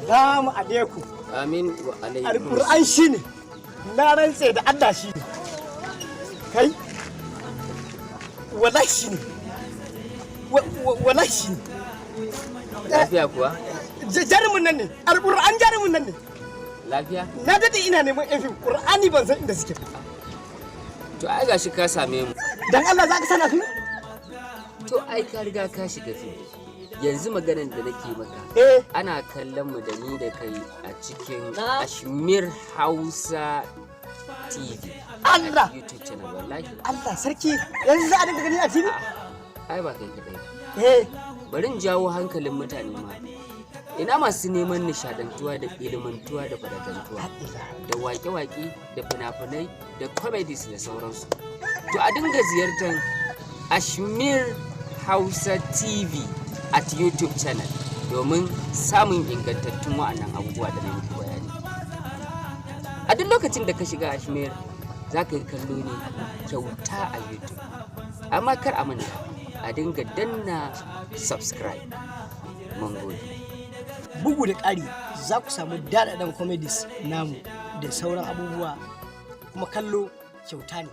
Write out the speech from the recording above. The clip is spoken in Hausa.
Salamu alaikum. Amin wa alaikum. Alƙur'an shi ne, na rantse da Allah shi ne. Kai, wallahi shi ne. Wallahi shi ne. Lafiya kuwa? Jarumin nan ne, alƙur'an jarumin nan ne. Lafiya? Na daɗe ina neman efin ƙur'ani ban san inda suke. To ai gashi ka same mu. Dan Allah za ka sana su? To ai ka riga ka shiga fim. Yanzu maganar da nake maka. Ana kallon mu da ni da kai a cikin Ashmir Hausa TV. Allah! YouTube channel wallahi. Allah sarki, yanzu za a dinga gani a TV? Ai ba kai kadai. Bari in jawo hankalin mutane ma. Ina masu neman nishadantuwa da ilimantuwa da fadadantuwa da wake-wake da fina-finai da comedies da sauransu. To a dinga ziyartar Ashmir Hausa TV at YouTube channel domin samun ingantattun wa'annan abubuwa da na muku bayani. A duk lokacin da ka shiga Ashmir za ka yi kallo ne kyauta a YouTube. Amma kar a manta a dinga danna subscribe. Mun gode. Bugu da ƙari za ku samu daɗaɗɗen comedies namu da sauran abubuwa kuma kallo kyauta ne.